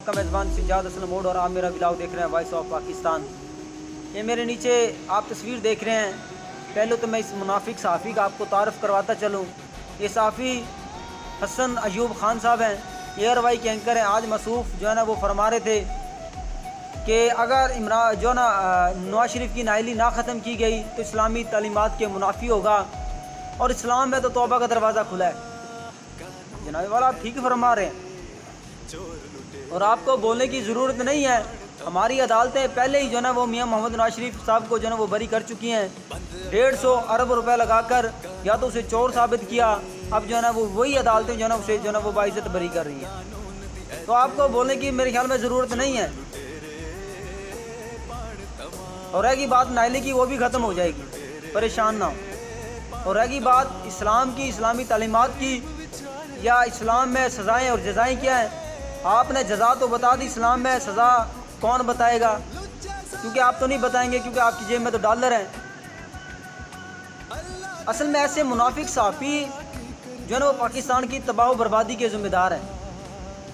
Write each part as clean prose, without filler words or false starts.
आपका मेज़बान सिजाद असलम मोड और आप मेरा ब्लॉग देख रहे हैं वॉइस ऑफ पाकिस्तान। ये मेरे नीचे आप तस्वीर देख रहे हैं। पहले तो मैं इस मुनाफिक सहाफ़ी का आपको तारफ़ करवाता चलूँ। ये सहाफ़ी हसन अयूब ख़ान साहब हैं, एयर वाई के एंकर हैं। आज मसूफ़ जो है ना वो फरमा रहे थे कि अगर इमरान जो है ना नवाज शरीफ की नाअहली ना ख़त्म की गई तो इस्लामी तालीमात के मुनाफी होगा और इस्लाम में तो तौबा का दरवाज़ा खुला है। जनाब वाला आप ठीक फरमा रहे हैं और आपको बोलने की ज़रूरत नहीं है। हमारी अदालतें पहले ही जो है ना वो मियाँ मोहम्मद नवाज शरीफ साहब को जो है ना वो बरी कर चुकी हैं। 150 अरब रुपए लगाकर या तो उसे चोर साबित किया, अब जो है ना वो वही अदालतें जो है ना उसे जो है ना वो बाइज़्ज़त बरी कर रही हैं। तो आपको बोलने की मेरे ख्याल में ज़रूरत नहीं है। और रहेगी बात नाइली की, वो भी ख़त्म हो जाएगी, परेशान ना हो। और रहेगी बात इस्लाम की, इस्लामी तालीमात की, या इस्लाम में सज़ाएँ और जज़ाएँ क्या हैं। आपने जज़ा तो बता दी, इस्लाम में सज़ा कौन बताएगा? क्योंकि आप तो नहीं बताएंगे, क्योंकि आपकी जेब में तो डॉलर हैं। असल में ऐसे मुनाफिक सहाफ़ी जो है ना वो पाकिस्तान की तबाह बर्बादी के ज़िम्मेदार हैं।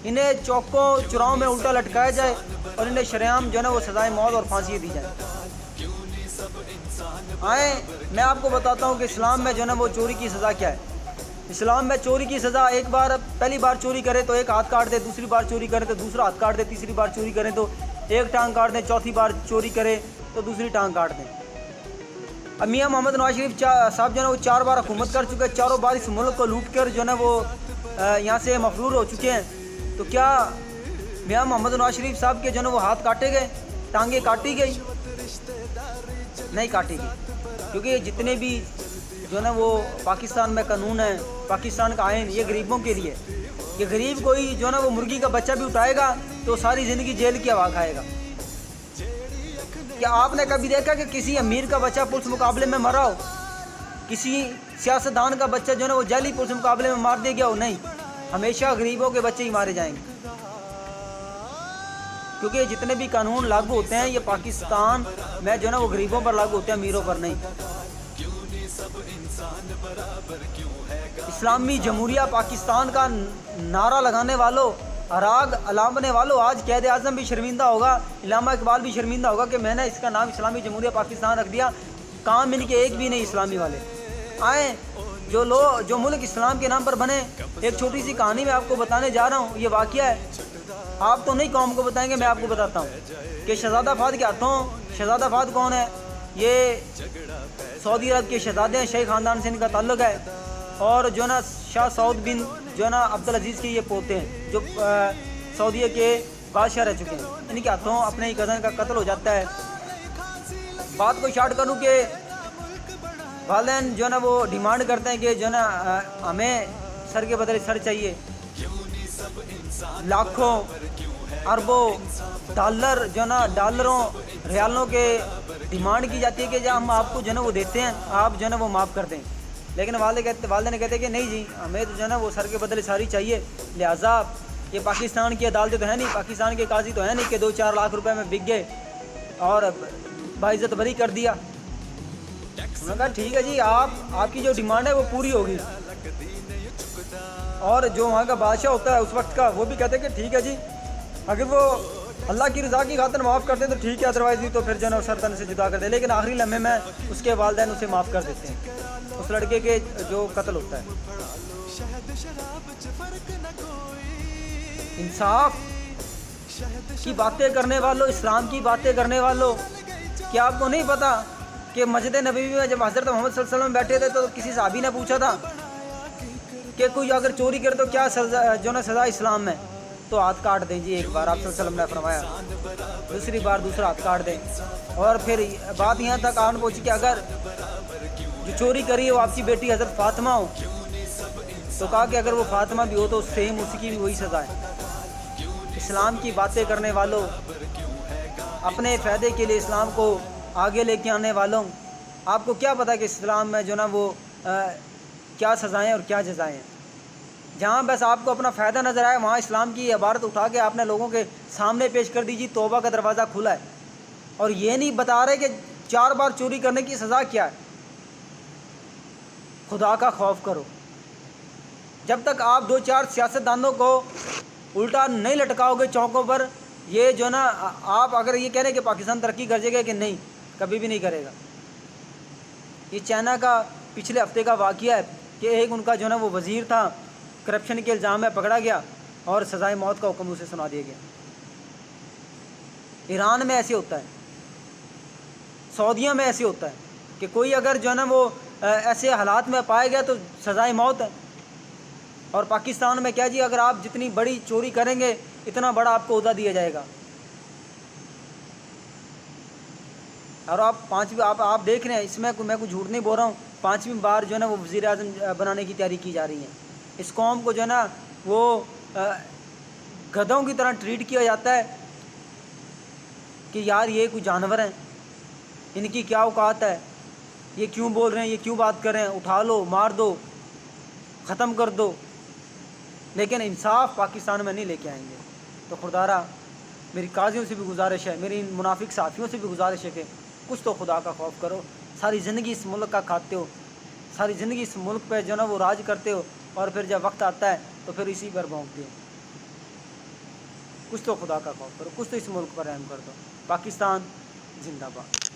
इन्हें चौकों चुराहों में उल्टा लटकाया जाए और इन्हें शरेआम जो है ना वो सज़ाएँ मौत और फांसी दी जाए। आए मैं आपको बताता हूँ कि इस्लाम में जो है ना वो चोरी की सज़ा क्या है। इस्लाम में चोरी की सज़ा, एक बार पहली बार चोरी करे तो एक हाथ काट दे, दूसरी बार चोरी करे तो दूसरा हाथ काट दे, तीसरी बार चोरी करे तो एक टांग काट दें, चौथी बार चोरी करे तो दूसरी टांग काट दें। अब मियाँ मोहम्मद नवाज शरीफ साहब जो है ना वो 4 बार हुकूमत कर चुके हैं, चारों बार इस मुल्क को लूट कर जो है ना वो यहाँ से मफरूर हो चुके हैं। तो क्या मियाँ मोहम्मद नवाज शरीफ साहब के जो है ना वो हाथ काटे गए, टांगें काटी गई? नहीं काटी गई, क्योंकि जितने भी जो है ना वो पाकिस्तान में कानून है, पाकिस्तान का आइन, ये गरीबों के लिए। ये गरीब कोई जो है ना वो मुर्गी का बच्चा भी उठाएगा तो सारी ज़िंदगी जेल की हवा खाएगा। क्या आपने कभी देखा कि किसी अमीर का बच्चा पुलिस मुकाबले में मरा हो? किसी सियासतदान का बच्चा जो है ना वो जाली पुलिस मुकाबले में मार दिया गया हो? नहीं, हमेशा गरीबों के बच्चे ही मारे जाएंगे। क्योंकि जितने भी कानून लागू होते हैं ये पाकिस्तान में जो है ना वो गरीबों पर लागू होते हैं, अमीरों पर नहीं। इस्लामी जमहूरिया पाकिस्तान का नारा लगाने वालों, अराग अलामने वालों, आज कैद आज़म भी शर्मिंदा होगा, इलामा इकबाल भी शर्मिंदा होगा कि मैंने इसका नाम इस्लामी जमहूरिया पाकिस्तान रख दिया। काम इनके एक भी नहीं इस्लामी वाले। आए जो मुल्क इस्लाम के नाम पर बने। एक छोटी सी कहानी मैं आपको बताने जा रहा हूँ, ये वाक़या है। आप तो नहीं कौम को बताएंगे, मैं आपको बताता हूँ कि शहज़ादा फ़हद के हाथों, शहज़ादा फ़हद कौन है? ये सऊदी अरब के शहज़ादे हैं, शाही ख़ानदान से इनका ताल्लुक़ है। और जो ना शाह सऊद बिन जो है ना अब्दुल अजीज़ के ये पोते हैं, जो सऊदीया के बादशाह रह चुके हैं। इनके हाथों अपने ही कज़न का कत्ल हो जाता है। बात को शार्ट करूँ कि वालिदैन जो है ना वो डिमांड करते हैं कि जो है ना हमें सर के बदले सर चाहिए। लाखों अरबों डॉलर जो है ना डॉलरों रियालों के डिमांड की जाती है कि जब हम आपको जो है ना वो देते हैं, आप जो है ना वो माफ़ कर दें। लेकिन वाले ने कहते हैं कि नहीं जी, हमें तो जो है ना वो सर के बदले सारी चाहिए। लिहाजा ये पाकिस्तान की अदालतें तो है नहीं, पाकिस्तान के काजी तो है नहीं कि 2-4 लाख रुपए में बिक गए और बाइज़्ज़त बरी कर दिया। उन्होंने कहा ठीक है जी, आपकी जो डिमांड है वो पूरी होगी। और जो वहाँ का बादशाह होता है उस वक्त का, वो भी कहते हैं कि ठीक है जी, अगर वो अल्लाह की रज़ा की खातिर माफ़ करते तो ठीक है, अदरवाइज़ भी तो फिर जो है ना सर तन से जुदा कर दे। लेकिन आखिरी लम्हे में उसके वालिदैन उसे माफ़ कर देते हैं, उस लड़के के जो कत्ल होता है। इंसाफ की बातें करने वालों, इस्लाम की बातें करने वालों, क्या आपको नहीं पता कि मस्जिद नबवी में जब हज़रत मोहम्मद सल्लल्लाहु अलैहि वसल्लम बैठे थे तो किसी साहबी ने पूछा था कि कोई अगर चोरी करे तो क्या सज़ा जो ना सज़ा इस्लाम में? तो हाथ काट दें जी, एक बार आप सल्लल्लाहु अलैहि वसल्लम ने फरमाया, दूसरी बार दूसरा हाथ काट दें। और फिर बात यहाँ तक आन पहुँची कि अगर जो चोरी करी वो आपकी बेटी हज़रत फ़ातिमा हो, तो कहा कि अगर वो फ़ातिमा भी हो तो सेम उसकी भी वही सज़ा है। इस्लाम की बातें करने वालों, अपने फ़ायदे के लिए इस्लाम को आगे लेके आने वालों, आपको क्या पता कि इस्लाम में जो ना वो क्या सज़ाएँ और क्या जज़ाएँ हैं। जहाँ बस आपको अपना फ़ायदा नज़र आए वहाँ इस्लाम की इबारत उठा के आपने लोगों के सामने पेश कर दीजिए, तौबा का दरवाज़ा खुला है। और ये नहीं बता रहे कि 4 बार चोरी करने की सज़ा क्या है। खुदा का खौफ करो। जब तक आप 2-4 सियासतदानों को الٹا نہیں لٹکاؤ گے چوکوں پر، یہ جو نا آپ اگر یہ کہہ رہے ہیں کہ پاکستان ترقی کر جائے گا کہ نہیں، کبھی بھی نہیں کرے گا۔ یہ چائنا کا پچھلے ہفتے کا واقعہ ہے کہ ایک ان کا جو نا وہ وزیر تھا، کرپشن کے الزام میں پکڑا گیا اور سزائے موت کا حکم اسے سنا دیا گیا۔ ایران میں ایسے ہوتا ہے، سعودیہ میں ایسے ہوتا ہے کہ کوئی اگر جو ہے نا وہ ایسے حالات میں پایا گیا تو سزائے موت ہے۔ اور پاکستان میں کیا جی، اگر آپ جتنی بڑی چوری کریں گے اتنا بڑا آپ کو عہدہ دیا جائے گا۔ اور آپ دیکھ رہے ہیں، اس میں میں کچھ جھوٹ نہیں بول رہا ہوں، 5ویں بار جو ہے نا وہ وزیر اعظم بنانے کی تیاری کی جا رہی ہے۔ اس قوم کو جو ہے نا وہ گدھوں کی طرح ٹریٹ کیا جاتا ہے کہ یار یہ کوئی جانور ہیں، ان کی کیا اوقات ہے، یہ کیوں بول رہے ہیں، یہ کیوں بات کر رہے ہیں، اٹھا لو، مار دو، ختم کر دو۔ لیکن انصاف پاکستان میں نہیں لے کے آئیں گے۔ تو خدارا میری قاضیوں سے بھی گزارش ہے، میری ان منافق صحافیوں سے بھی گزارش ہے کہ کچھ تو خدا کا خوف کرو۔ ساری زندگی اس ملک کا کھاتے ہو، ساری زندگی اس ملک پہ جو نا وہ راج کرتے ہو، اور پھر جب وقت آتا ہے تو پھر اسی پر بھونک دو۔ کچھ تو خدا کا خوف کرو، کچھ تو اس ملک پر رحم کر دو۔ پاکستان زندہ باد۔